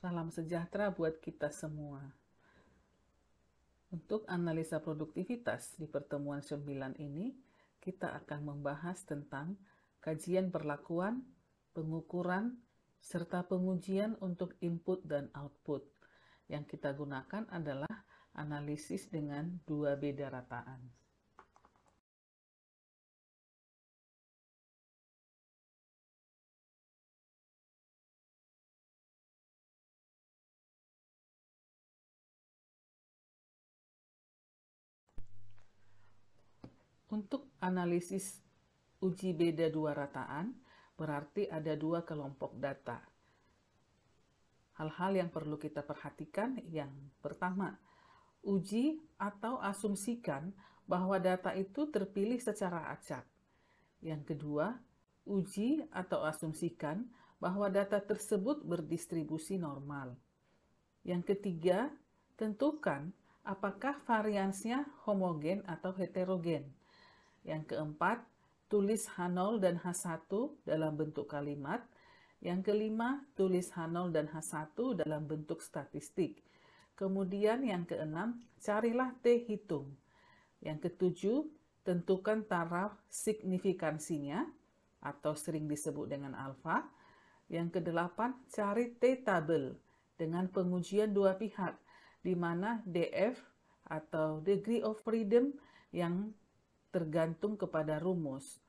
Salam sejahtera buat kita semua. Untuk analisa produktivitas di pertemuan 9 ini, kita akan membahas tentang kajian perlakuan, pengukuran, serta pengujian untuk input dan output. Yang kita gunakan adalah analisis dengan 2 beda rataan. Untuk analisis uji beda 2 rataan, berarti ada 2 kelompok data. Hal-hal yang perlu kita perhatikan yang pertama, uji atau asumsikan bahwa data itu terpilih secara acak. Yang kedua, uji atau asumsikan bahwa data tersebut berdistribusi normal. Yang ketiga, tentukan apakah variansnya homogen atau heterogen. Yang keempat, tulis H0 dan H1 dalam bentuk kalimat. Yang kelima, tulis H0 dan H1 dalam bentuk statistik. Kemudian yang keenam, carilah T hitung. Yang ketujuh, tentukan taraf signifikansinya atau sering disebut dengan alfa. Yang kedelapan, cari T tabel dengan pengujian 2 pihak, di mana DF atau degree of freedom yang tergantung kepada rumus.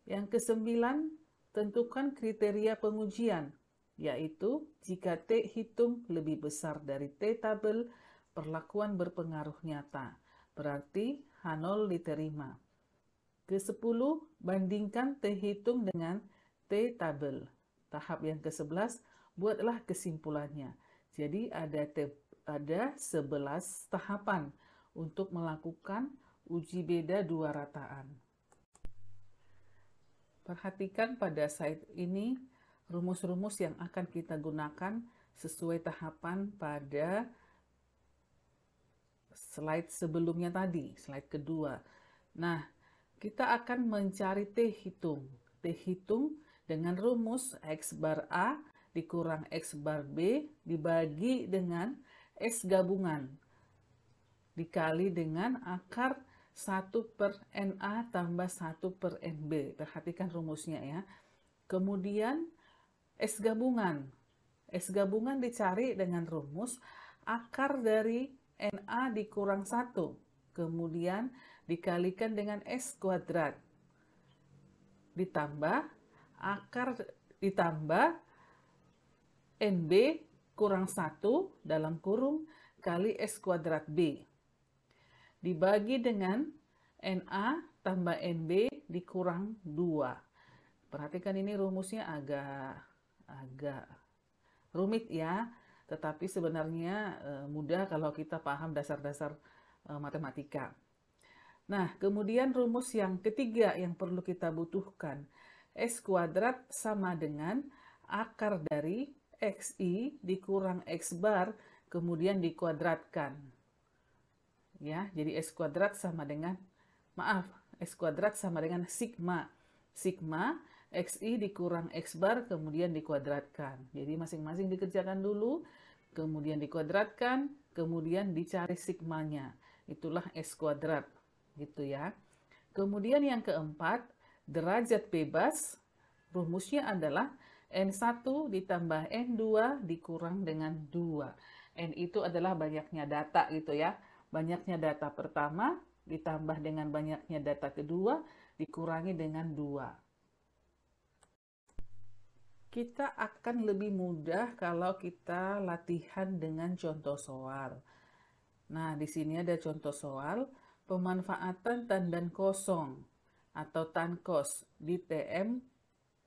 Yang kesembilan, tentukan kriteria pengujian, yaitu jika T hitung lebih besar dari T tabel, perlakuan berpengaruh nyata, berarti H0 diterima. Ke-10, bandingkan T hitung dengan T tabel. Tahap yang ke-11, buatlah kesimpulannya. Jadi ada 11 tahapan untuk melakukan uji beda 2 rataan. Perhatikan pada slide ini rumus-rumus yang akan kita gunakan sesuai tahapan pada slide sebelumnya tadi, slide kedua. Nah, kita akan mencari T hitung. T hitung dengan rumus X bar A dikurang X bar B dibagi dengan S gabungan dikali dengan akar 1 per NA tambah 1 per NB. Perhatikan rumusnya ya. Kemudian S gabungan. S gabungan dicari dengan rumus akar dari NA dikurang 1. Kemudian dikalikan dengan S kuadrat. Ditambah NB kurang 1 dalam kurung kali S kuadrat B. Dibagi dengan NA tambah NB dikurang 2. Perhatikan ini rumusnya agak rumit ya, tetapi sebenarnya mudah kalau kita paham dasar-dasar matematika. Nah, kemudian rumus yang ketiga yang perlu kita butuhkan. S kuadrat sama dengan akar dari XI dikurang X bar kemudian dikuadratkan. Ya, jadi S kuadrat sama dengan sigma. Sigma XI dikurang X bar kemudian dikuadratkan. Jadi masing-masing dikerjakan dulu, kemudian dikuadratkan, kemudian dicari sigmanya. Itulah S kuadrat, gitu ya. Kemudian yang keempat, derajat bebas. Rumusnya adalah N1 ditambah N2 dikurang dengan 2. N itu adalah banyaknya data gitu ya. Banyaknya data pertama ditambah dengan banyaknya data kedua dikurangi dengan 2. Kita akan lebih mudah kalau kita latihan dengan contoh soal. Nah, di sini ada contoh soal pemanfaatan tandan kosong atau tankos di TM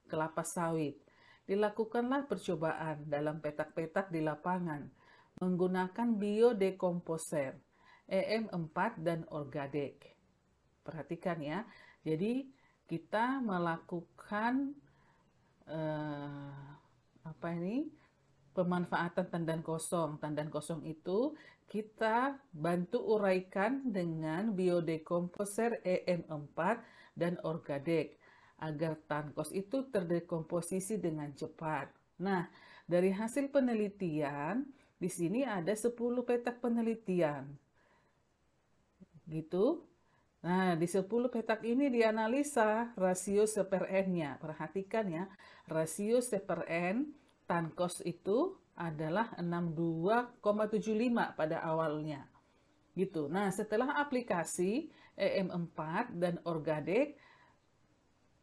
kelapa sawit. Dilakukanlah percobaan dalam petak-petak di lapangan menggunakan biodekomposer EM4 dan Orgadek. Perhatikan ya. Jadi kita melakukan pemanfaatan tandan kosong. Tandan kosong itu kita bantu uraikan dengan biodekomposer EM4 dan Orgadek agar tankos itu terdekomposisi dengan cepat. Nah, dari hasil penelitian, di sini ada 10 petak penelitian. Gitu. Nah, di 10 petak ini dianalisa rasio C per N-nya. Perhatikan ya, rasio C per N tan kos itu adalah 62,75 pada awalnya. Gitu. Nah, setelah aplikasi EM4 dan Orgadex,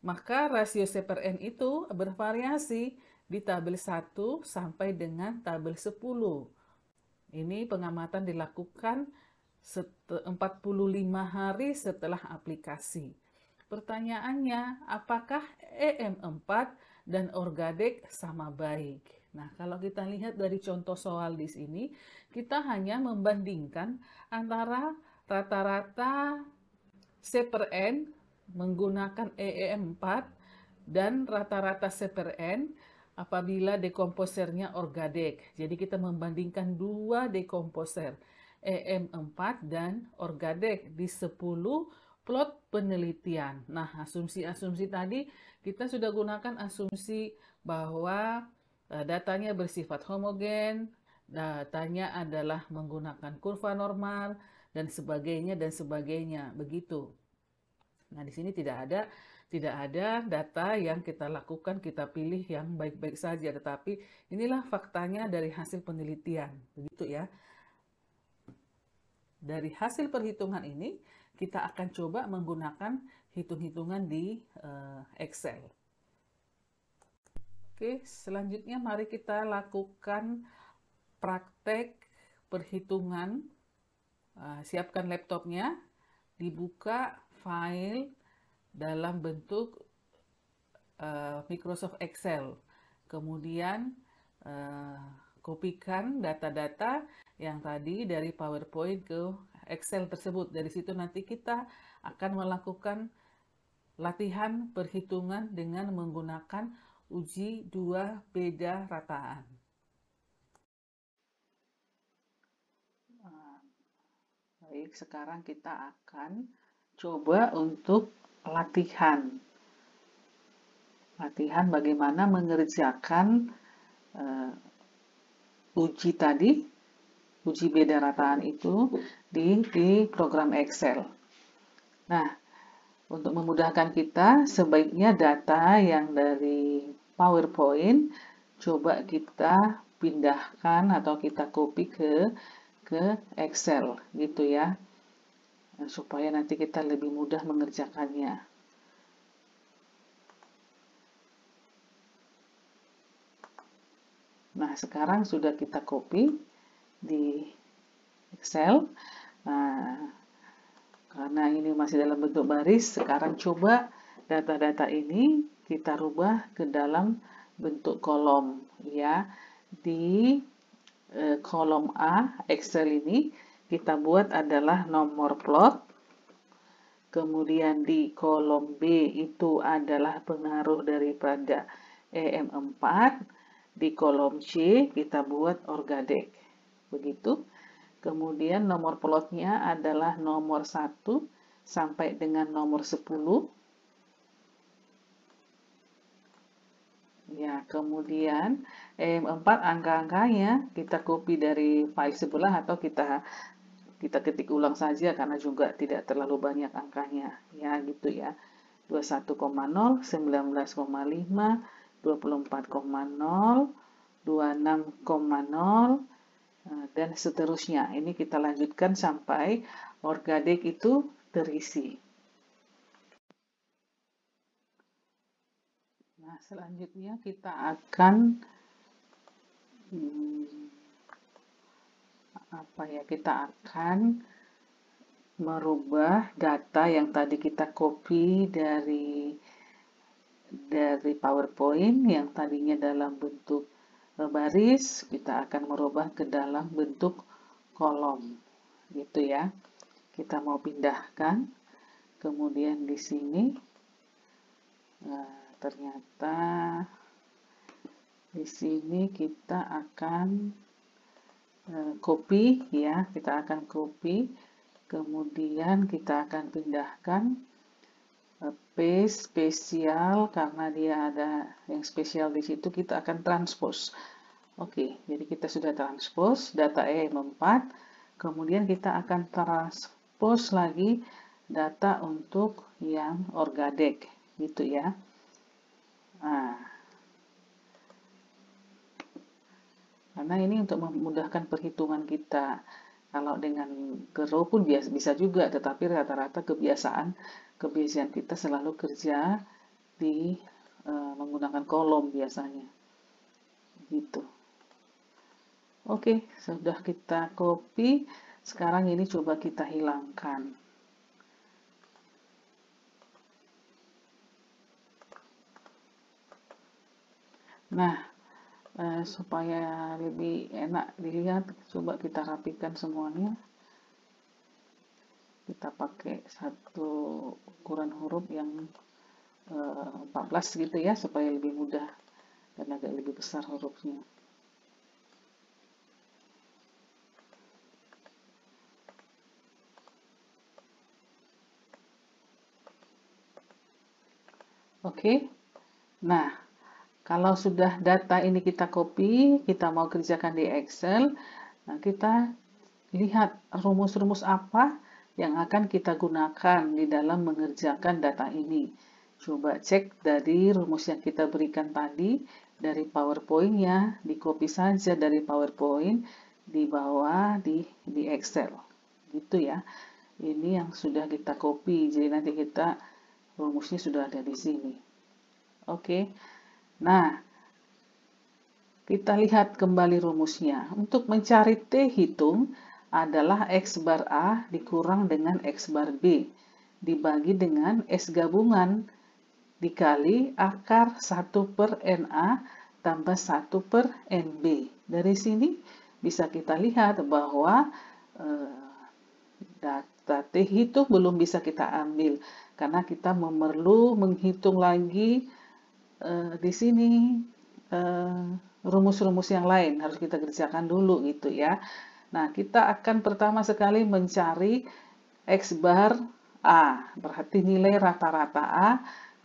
maka rasio C per N itu bervariasi di tabel 1 sampai dengan tabel 10. Ini pengamatan dilakukan 45 hari setelah aplikasi. Pertanyaannya, apakah EM4 dan Orgadex sama baik? Nah, kalau kita lihat dari contoh soal di sini, kita hanya membandingkan antara rata-rata C per N menggunakan EM4 dan rata-rata C per N apabila dekomposernya Orgadex. Jadi kita membandingkan dua dekomposer, EM4 dan Orgadex di 10 plot penelitian. Nah, asumsi-asumsi tadi kita sudah gunakan asumsi bahwa datanya bersifat homogen, datanya adalah menggunakan kurva normal, dan sebagainya, begitu. Nah, di sini tidak ada data yang kita lakukan, kita pilih yang baik-baik saja, tetapi inilah faktanya dari hasil penelitian, begitu ya. Dari hasil perhitungan ini, kita akan coba menggunakan hitung-hitungan di Excel. Oke, selanjutnya mari kita lakukan praktek perhitungan. Siapkan laptopnya, dibuka file dalam bentuk Microsoft Excel. Kemudian kopikan data-data yang tadi dari PowerPoint ke Excel tersebut. Dari situ nanti kita akan melakukan latihan perhitungan dengan menggunakan uji dua beda rataan. Baik, sekarang kita akan coba untuk latihan bagaimana mengerjakan uji beda rataan itu di program Excel. Nah, untuk memudahkan kita, sebaiknya data yang dari PowerPoint coba kita pindahkan atau kita copy ke Excel, gitu ya, supaya nanti kita lebih mudah mengerjakannya. Nah, sekarang sudah kita copy di Excel. Nah, karena ini masih dalam bentuk baris, sekarang coba data-data ini kita rubah ke dalam bentuk kolom, ya. Di kolom A Excel ini kita buat adalah nomor plot. Kemudian di kolom B itu adalah pengaruh daripada EM4. Di kolom C kita buat Orgadex. Begitu. Kemudian nomor plotnya adalah nomor 1 sampai dengan nomor 10. Ya, kemudian EM4 angka-angkanya kita copy dari file sebelah atau kita ketik ulang saja karena juga tidak terlalu banyak angkanya. Ya, gitu ya. 21,0, 19,5, 24,0, 26,0, dan seterusnya. Ini kita lanjutkan sampai Orgadex itu terisi. Nah, selanjutnya kita akan kita akan merubah data yang tadi kita copy dari PowerPoint yang tadinya dalam bentuk baris, kita akan merubah ke dalam bentuk kolom, gitu ya. Kita mau pindahkan, kemudian di sini ternyata di sini kita akan copy, ya, kita akan copy, kemudian kita akan pindahkan paste spesial, karena dia ada yang spesial di situ, kita akan transpose Oke, jadi kita sudah transpose data EM4, kemudian kita akan transpose lagi data untuk yang Orgadex, gitu ya. Nah, karena ini untuk memudahkan perhitungan kita. Kalau dengan Gero pun bisa juga, tetapi rata-rata kebiasaan kita selalu kerja di menggunakan kolom biasanya. Gitu. Oke, sudah kita copy. Sekarang ini coba kita hilangkan. Nah, supaya lebih enak dilihat, coba kita rapikan semuanya. Kita pakai satu ukuran huruf yang 14 gitu ya, supaya lebih mudah dan agak lebih besar hurufnya. Oke, nah kalau sudah data ini kita copy, kita mau kerjakan di Excel, nah kita lihat rumus-rumus apa yang akan kita gunakan di dalam mengerjakan data ini. Coba cek dari rumus yang kita berikan tadi, dari PowerPoint-nya, di copy saja dari PowerPoint, di bawah di Excel. Gitu ya. Ini yang sudah kita copy, jadi nanti kita rumusnya sudah ada di sini. Oke. Nah, kita lihat kembali rumusnya. Untuk mencari T hitung adalah X bar A dikurang dengan X bar B dibagi dengan S gabungan dikali akar 1 per NA tambah 1 per NB. Dari sini bisa kita lihat bahwa data T hitung belum bisa kita ambil karena kita perlu menghitung lagi di sini rumus-rumus yang lain harus kita kerjakan dulu gitu ya. Nah, kita akan pertama sekali mencari X bar A, berarti nilai rata-rata A,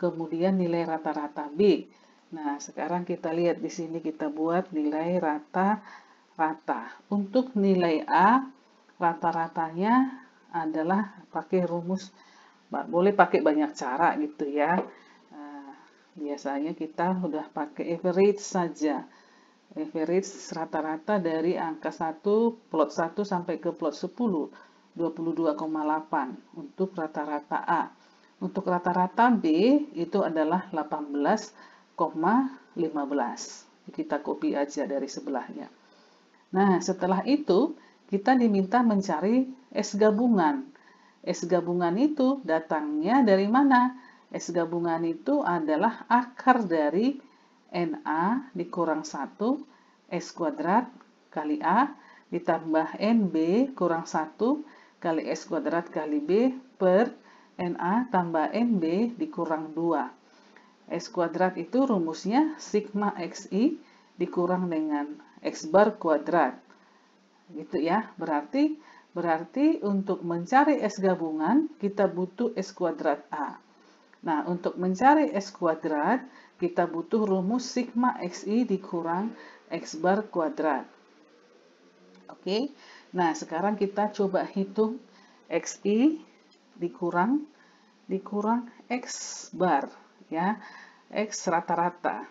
kemudian nilai rata-rata B. Nah, sekarang kita lihat di sini kita buat nilai rata-rata. Untuk nilai A, rata-ratanya adalah pakai rumus, boleh pakai banyak cara gitu ya. Biasanya kita udah pakai average saja. Average rata-rata dari angka 1, plot 1 sampai ke plot 10, 22,8 untuk rata-rata A. Untuk rata-rata B itu adalah 18,15. Kita copy aja dari sebelahnya. Nah, setelah itu kita diminta mencari S gabungan. S gabungan itu datangnya dari mana? S gabungan itu adalah akar dari NA dikurang 1 S kuadrat kali A ditambah NB kurang 1 kali S kuadrat kali B per NA tambah NB dikurang 2. S kuadrat itu rumusnya sigma XI dikurang dengan X bar kuadrat. Gitu ya. Berarti untuk mencari S gabungan kita butuh S kuadrat A. Nah, untuk mencari S kuadrat, kita butuh rumus sigma XI dikurang X bar kuadrat. Oke, nah sekarang kita coba hitung XI dikurang X bar, ya, X rata-rata.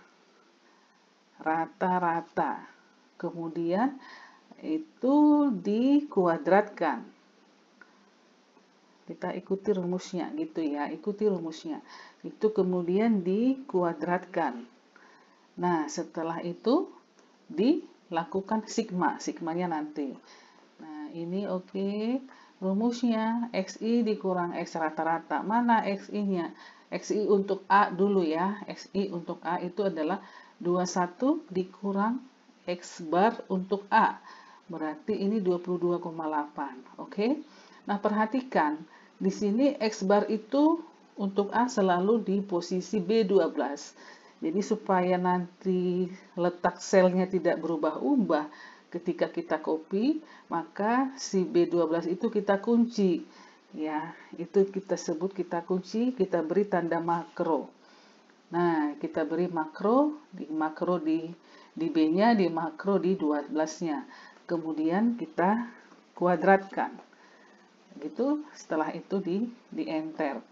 Rata-rata. Kemudian itu dikuadratkan. Kita ikuti rumusnya gitu ya, ikuti rumusnya. Itu kemudian dikuadratkan. Nah, setelah itu dilakukan sigma, sigmanya nanti. Nah, ini oke. Rumusnya XI dikurang X rata-rata. Mana XI-nya? XI untuk A dulu ya. XI untuk A itu adalah 21 dikurang X bar untuk A. Berarti ini 22,8. Oke. Nah, perhatikan di sini X bar itu untuk A selalu di posisi B12. Jadi supaya nanti letak selnya tidak berubah-ubah ketika kita copy, maka si B12 itu kita kunci. Ya, itu kita sebut kita kunci, kita beri tanda makro. Nah, kita beri makro di di B-nya, di makro di 12-nya. Kemudian kita kuadratkan. Gitu, setelah itu di enter.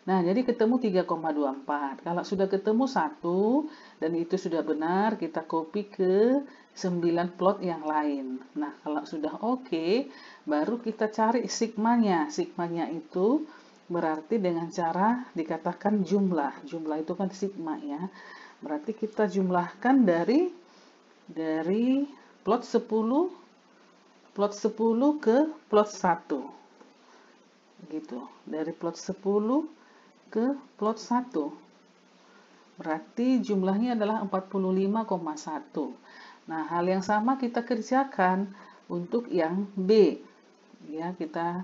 Nah, jadi ketemu 3,24. Kalau sudah ketemu 1 dan itu sudah benar, kita copy ke 9 plot yang lain. Nah, kalau sudah oke, baru kita cari sigmanya. Sigmanya itu berarti dengan cara dikatakan jumlah. Jumlah itu kan sigma ya. Berarti kita jumlahkan dari plot 10 ke plot 1. Gitu. Dari plot 10 ke plot 1. Berarti jumlahnya adalah 45,1. Nah, hal yang sama kita kerjakan untuk yang B. Ya, kita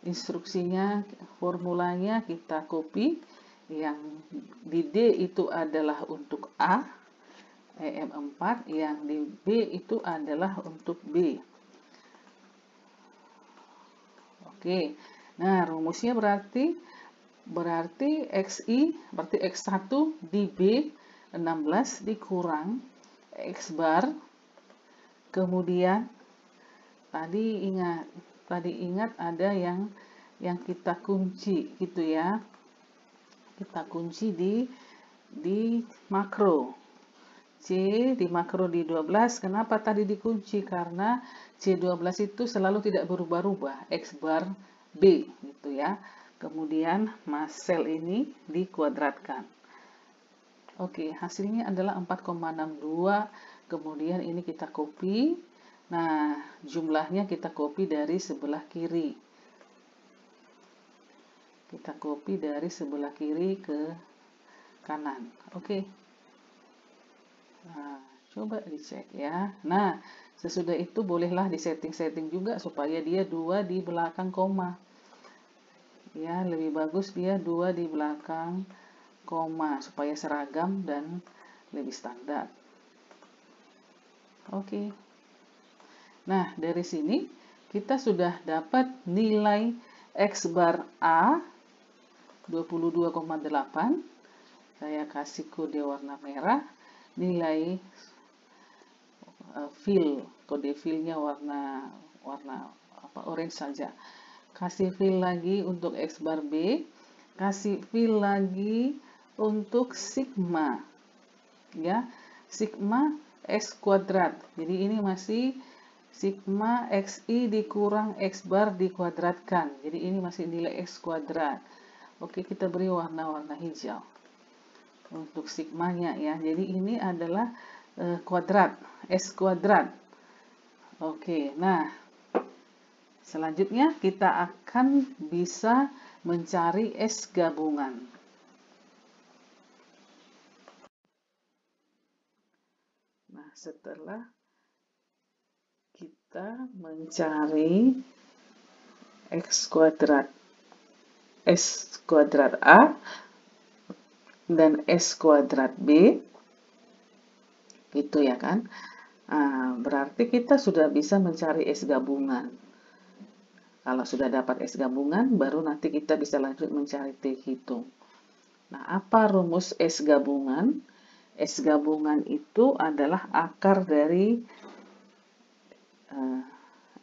instruksinya, formulanya kita copy. Yang di D itu adalah untuk A, EM4, yang di B itu adalah untuk B. Oke. Nah, rumusnya berarti XI, berarti X1 di B 16 dikurang X bar, kemudian tadi ingat ada yang kita kunci gitu ya. Kita kunci di makro. C di makro di 12, kenapa tadi dikunci? Karena C12 itu selalu tidak berubah-ubah, X bar B gitu ya. Kemudian sel ini dikuadratkan. Oke, hasilnya adalah 4,62. Kemudian ini kita copy. Nah, jumlahnya kita copy dari sebelah kiri. Kita copy dari sebelah kiri ke kanan. Oke. Nah, coba dicek ya. Nah, sesudah itu bolehlah disetting-setting juga supaya dia 2 di belakang koma. Ya, lebih bagus dia 2 di belakang koma supaya seragam dan lebih standar. Oke. Nah, dari sini kita sudah dapat nilai X bar A 22,8. Saya kasih kode warna merah. Nilai kode fillnya warna orange saja. Kasih fill lagi untuk X bar B, kasih fill lagi untuk sigma, ya, sigma X kuadrat. Jadi ini masih sigma XI dikurang X bar dikuadratkan. Jadi ini masih nilai X kuadrat. Oke, kita beri warna hijau untuk sigmanya ya. Jadi ini adalah kuadrat, S kuadrat. Oke, nah selanjutnya kita akan bisa mencari S gabungan. Nah, setelah kita mencari S kuadrat A dan S kuadrat B, gitu ya kan? Nah, berarti kita sudah bisa mencari S gabungan. Kalau sudah dapat S gabungan, baru nanti kita bisa lanjut mencari T hitung. Nah, apa rumus S gabungan? S gabungan itu adalah akar dari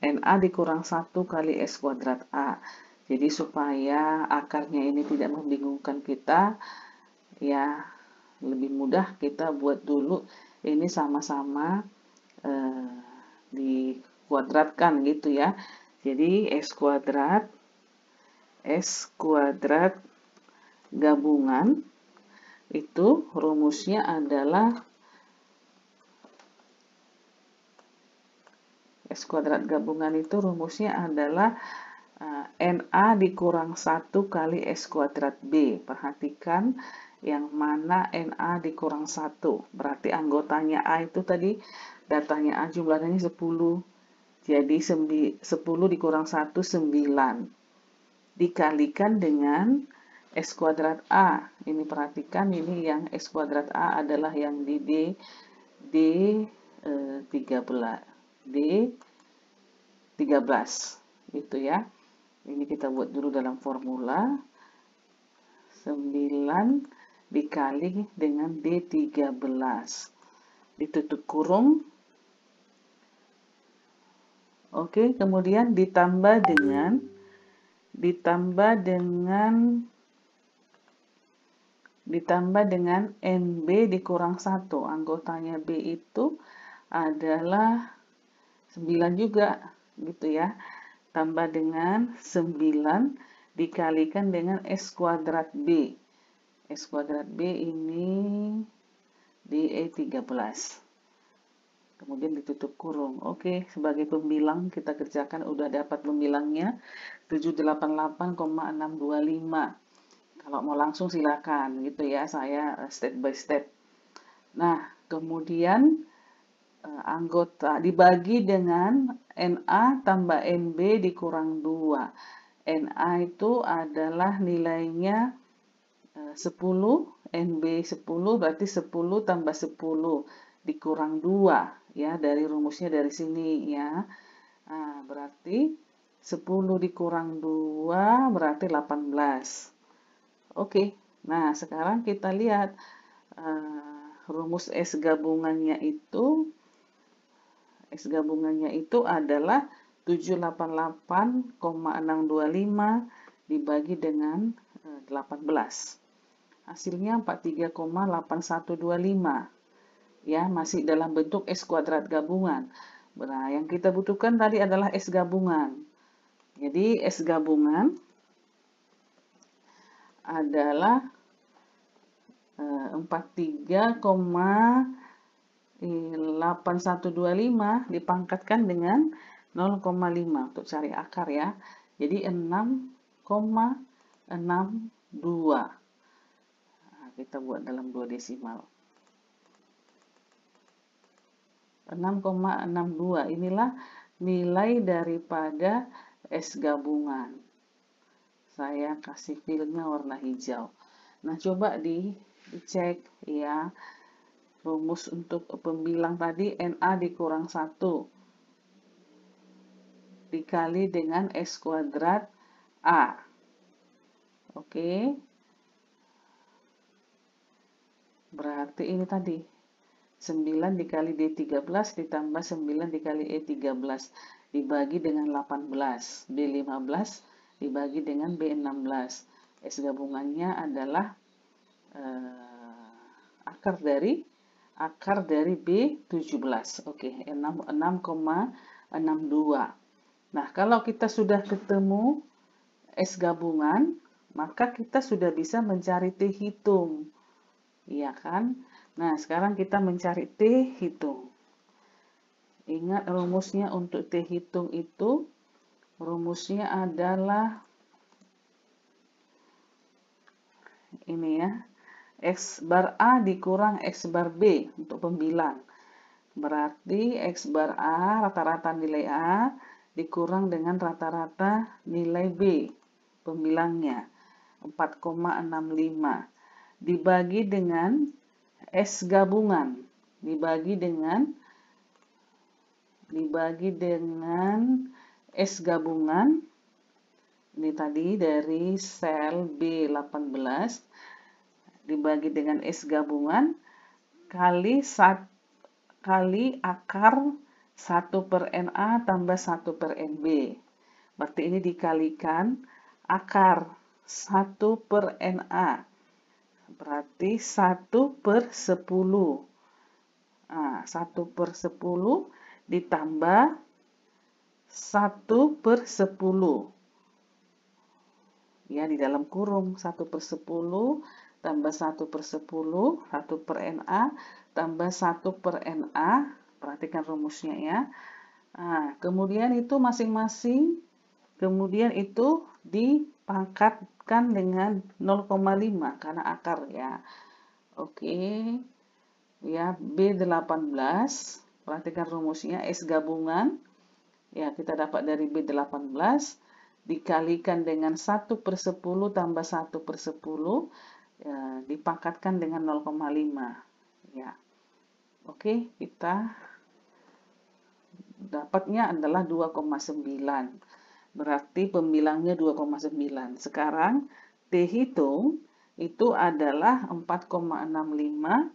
NA dikurang 1 kali S kuadrat A. Jadi supaya akarnya ini tidak membingungkan kita, ya lebih mudah kita buat dulu ini sama-sama dikuadratkan gitu ya. Jadi S kuadrat gabungan itu rumusnya adalah S kuadrat gabungan itu rumusnya adalah NA dikurang 1 kali S kuadrat B. Perhatikan yang mana NA dikurang 1. Berarti anggotanya A itu tadi datanya A jumlahnya 10. Jadi 10 dikurang 1, 9. Dikalikan dengan S kuadrat A. Ini perhatikan, ini yang S kuadrat A adalah yang di D13. Gitu ya. Ini kita buat dulu dalam formula. 9 dikali dengan D13. ditutup kurung. Oke, kemudian ditambah dengan NB dikurang 1. Anggotanya B itu adalah 9 juga, gitu ya. Tambah dengan 9 dikalikan dengan S kuadrat B. S kuadrat B ini di E13. Kemudian ditutup kurung. Oke, sebagai pembilang kita kerjakan, udah dapat pembilangnya 788,625. Kalau mau langsung silakan gitu ya, saya step by step. Nah, kemudian anggota dibagi dengan NA tambah NB dikurang 2. NA itu adalah nilainya 10, NB 10 berarti 10 tambah 10 dikurang 2 ya, dari rumusnya dari sini ya. Nah, berarti 10 dikurang 2 berarti 18. Oke, nah sekarang kita lihat rumus S gabungannya itu adalah 788,625 dibagi dengan 18. Hasilnya 43,8125. Ya, masih dalam bentuk S kuadrat gabungan. Nah, yang kita butuhkan tadi adalah S gabungan. Jadi, S gabungan adalah 43,8125 dipangkatkan dengan 0,5 untuk cari akar ya. Jadi 6,62. Nah, kita buat dalam 2 desimal. 6,62 inilah nilai daripada S gabungan. Saya kasih filenya warna hijau. Nah, coba dicek ya. Rumus untuk pembilang tadi NA dikurang 1 dikali dengan S kuadrat A. Oke. Berarti ini tadi 9 dikali D13 ditambah 9 dikali E13 dibagi dengan 18. B15 dibagi dengan B16. S gabungannya adalah akar dari B17. Oke, 6,62. Nah, kalau kita sudah ketemu S gabungan, maka kita sudah bisa mencari T hitung. Iya kan? Nah, sekarang kita mencari T hitung. Ingat rumusnya untuk T hitung itu, rumusnya adalah ini ya, X bar A dikurang X bar B untuk pembilang. Berarti X bar A, rata-rata nilai A, dikurang dengan rata-rata nilai B, pembilangnya, 4,65. Dibagi dengan S gabungan, dibagi dengan S gabungan, ini tadi dari sel B18, dibagi dengan S gabungan, kali akar 1 per NA tambah 1 per NB. Berarti ini dikalikan akar 1 per NA. Berarti 1 per 10. Nah, 1 per 10 ditambah 1 per 10. Ya, di dalam kurung 1 per 10 tambah 1 per 10, 1 per NA tambah 1 per NA. Perhatikan rumusnya ya. Nah, kemudian itu masing-masing, kemudian itu dipangkatkan dengan 0,5 karena akar ya. Oke. Ya, B18, perhatikan rumusnya S gabungan. Ya, kita dapat dari B18 dikalikan dengan 1 per 10 tambah 1 per 10 ya, dipangkatkan dengan 0,5 ya. Oke, kita dapatnya adalah 2,9. Berarti pembilangnya 2,9. Sekarang T hitung itu adalah 4,65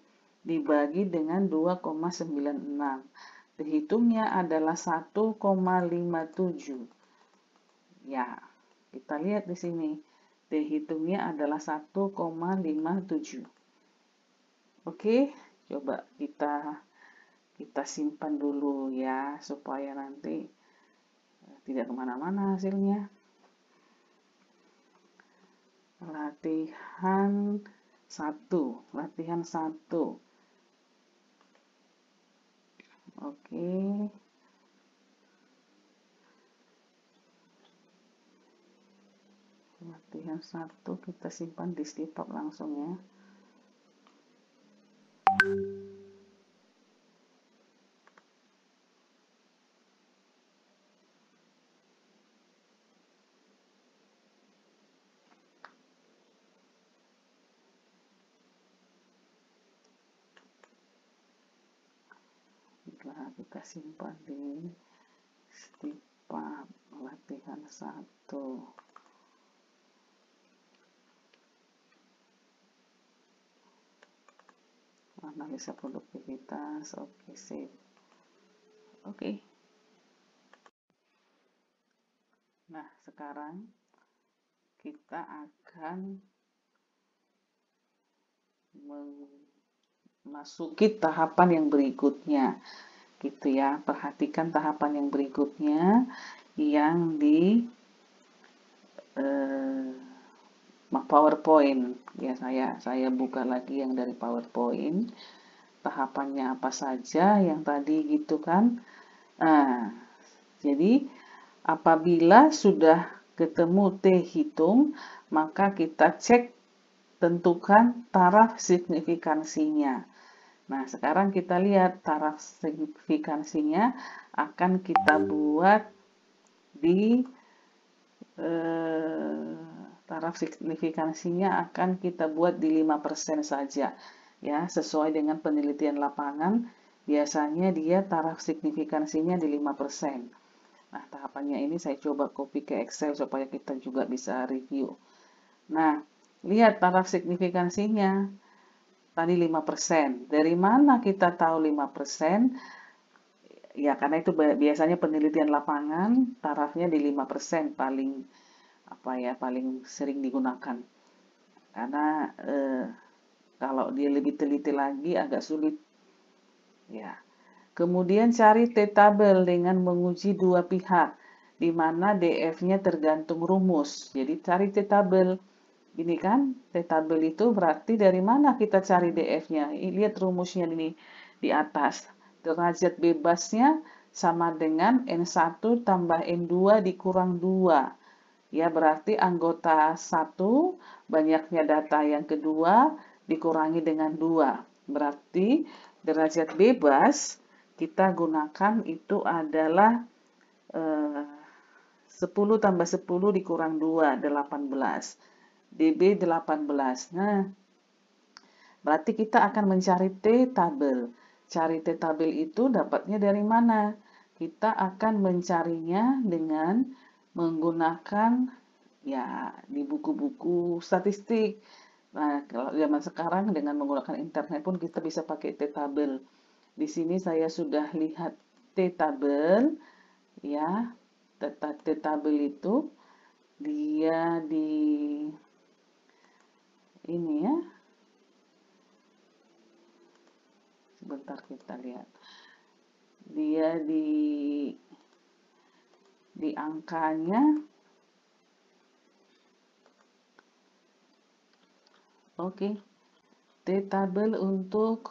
dibagi dengan 2,96. Dihitungnya adalah 1,57. Ya, kita lihat di sini. Dihitungnya adalah 1,57. Oke, coba kita simpan dulu ya, supaya nanti tidak kemana-mana hasilnya. Latihan 1. Oke. Latihan 1 kita simpan di stipap langsung ya. Kita simpan di stipap latihan 1. Analisa produktivitas. Oke, sip. Oke. Nah, sekarang kita akan memasuki tahapan yang berikutnya. Gitu ya, perhatikan tahapan yang berikutnya yang di PowerPoint. Ya, saya buka lagi yang dari PowerPoint. Tahapannya apa saja yang tadi gitu kan. Nah, jadi apabila sudah ketemu T hitung, maka kita cek tentukan taraf signifikansinya. Nah, sekarang kita lihat taraf signifikansinya akan kita buat di taraf signifikansinya akan kita buat di 5% saja. Ya, sesuai dengan penelitian lapangan, biasanya dia taraf signifikansinya di 5%. Nah, tahapannya ini saya coba copy ke Excel supaya kita juga bisa review. Nah, lihat taraf signifikansinya. Tadi 5%. Dari mana kita tahu 5%? Ya, karena itu biasanya penelitian lapangan tarafnya di 5% paling paling sering digunakan. Karena kalau dia lebih teliti lagi agak sulit. Ya. Kemudian cari T-tabel dengan menguji dua pihak, di mana DF-nya tergantung rumus. Jadi cari T-tabel. Ini kan, T-tabel itu berarti dari mana kita cari DF-nya. Lihat rumusnya ini di atas. Derajat bebasnya sama dengan N1 tambah N2 dikurang 2. Ya, berarti anggota 1, banyaknya data yang kedua, dikurangi dengan 2. Berarti derajat bebas kita gunakan itu adalah 10 tambah 10 dikurang 2, 18. DB 18. Nah, berarti kita akan mencari T-tabel. Cari T-tabel itu dapatnya dari mana? Kita akan mencarinya dengan menggunakan ya di buku-buku statistik. Nah, kalau zaman sekarang dengan menggunakan internet pun kita bisa pakai T-tabel. Di sini saya sudah lihat T-tabel ya. T-tabel itu dia di ini ya. Sebentar kita lihat. Dia di angkanya. Oke. T-tabel untuk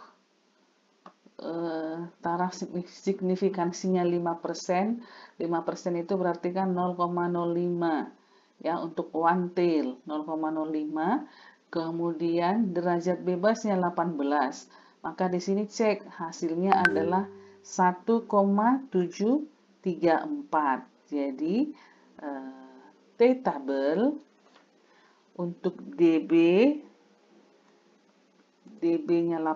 taraf signifikansinya 5%. 5% itu berarti kan 0,05 ya untuk one tail 0,05. Kemudian derajat bebasnya 18. Maka di sini cek hasilnya adalah 1,734. Jadi T-tabel untuk DB-nya 18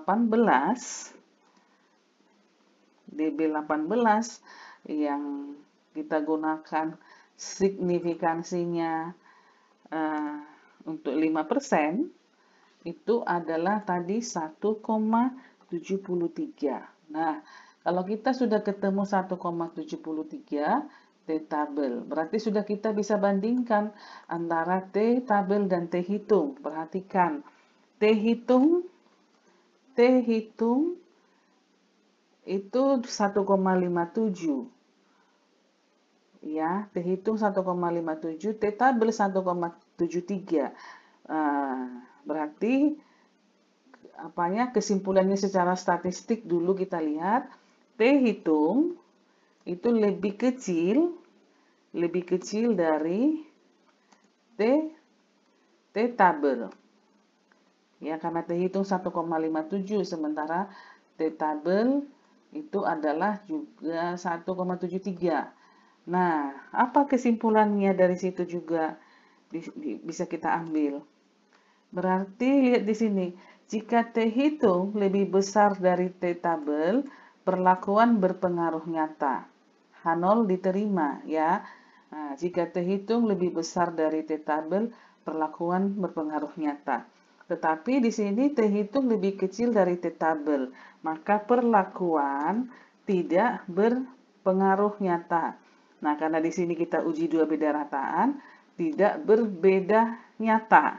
yang kita gunakan signifikansinya untuk 5% itu adalah tadi 1,734. Nah, kalau kita sudah ketemu 1,73 T tabel, berarti sudah kita bisa bandingkan antara T tabel dan T hitung. Perhatikan, T hitung itu 1,57. Ya, T hitung 1,57, T tabel 1,73. Berarti kesimpulannya secara statistik dulu kita lihat, T hitung itu lebih kecil dari T tabel. Ya, karena T hitung 1,57 sementara T tabel itu adalah juga 1,73. Nah, apa kesimpulannya dari situ juga bisa kita ambil? Berarti lihat di sini, jika T hitung lebih besar dari T tabel, perlakuan berpengaruh nyata. H0 diterima ya. Nah, jika T hitung lebih besar dari T tabel, perlakuan berpengaruh nyata. Tetapi di sini T hitung lebih kecil dari T tabel, maka perlakuan tidak berpengaruh nyata. Nah, karena di sini kita uji dua beda rataan, tidak berbeda nyata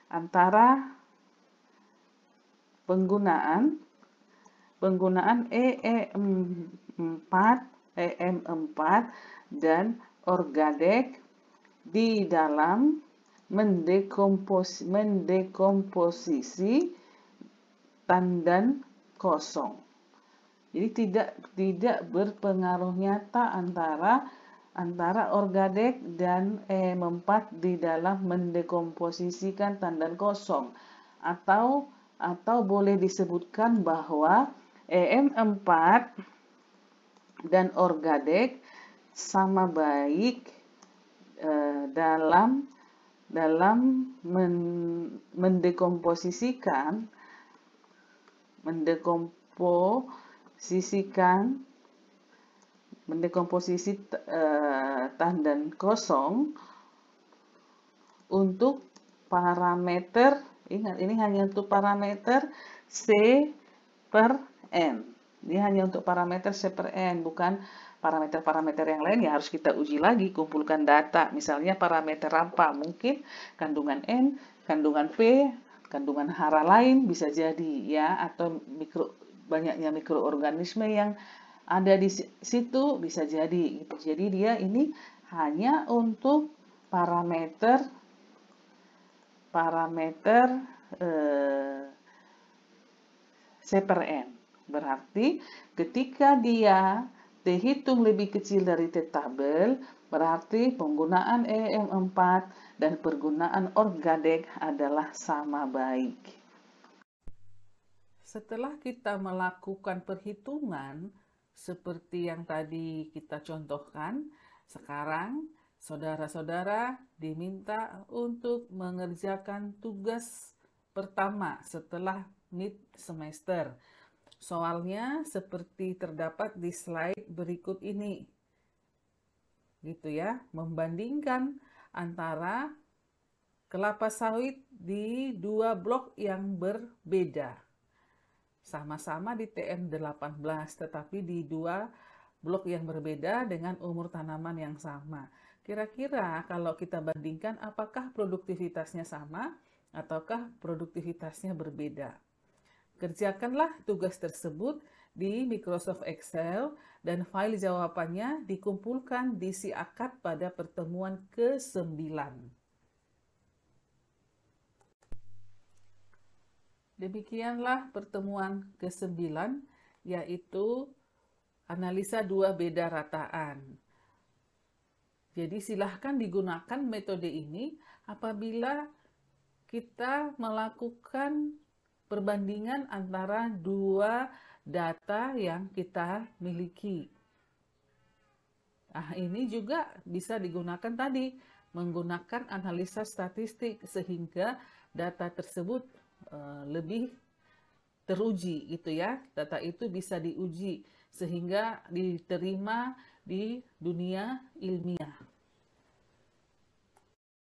antara penggunaan EM4 dan Orgadek di dalam mendekomposisi tandan kosong. Jadi tidak berpengaruh nyata antara Orgadek dan EM4 di dalam mendekomposisikan tandan kosong, atau boleh disebutkan bahwa EM4 dan Orgadek sama baik dalam mendekomposisikan mendekomposisi tandan kosong untuk parameter, ingat ini hanya untuk parameter C per N. Ini hanya untuk parameter C per N, bukan parameter-parameter yang lain yang harus kita uji lagi, kumpulkan data. Misalnya parameter apa? Mungkin kandungan N, kandungan P, kandungan hara lain bisa jadi ya, atau banyaknya mikroorganisme yang ada di situ bisa jadi gitu. Jadi dia ini hanya untuk parameter C per N. Berarti ketika dia T hitung lebih kecil dari T tabel, berarti penggunaan EM4 dan penggunaan Orgadek adalah sama baik. Setelah kita melakukan perhitungan seperti yang tadi kita contohkan, sekarang saudara-saudara diminta untuk mengerjakan tugas pertama setelah mid semester. Soalnya seperti terdapat di slide berikut ini. Gitu ya, membandingkan antara kelapa sawit di dua blok yang berbeda. Sama-sama di TN18, tetapi di dua blok yang berbeda dengan umur tanaman yang sama. Kira-kira kalau kita bandingkan, apakah produktivitasnya sama ataukah produktivitasnya berbeda? Kerjakanlah tugas tersebut di Microsoft Excel dan file jawabannya dikumpulkan di si akad pada pertemuan ke-9. Demikianlah pertemuan ke-9, yaitu analisa dua beda rataan. Jadi silahkan digunakan metode ini apabila kita melakukan perbandingan antara dua data yang kita miliki. Nah, ini juga bisa digunakan tadi, menggunakan analisa statistik sehingga data tersebut lebih teruji gitu ya. Data itu bisa diuji sehingga diterima di dunia ilmiah.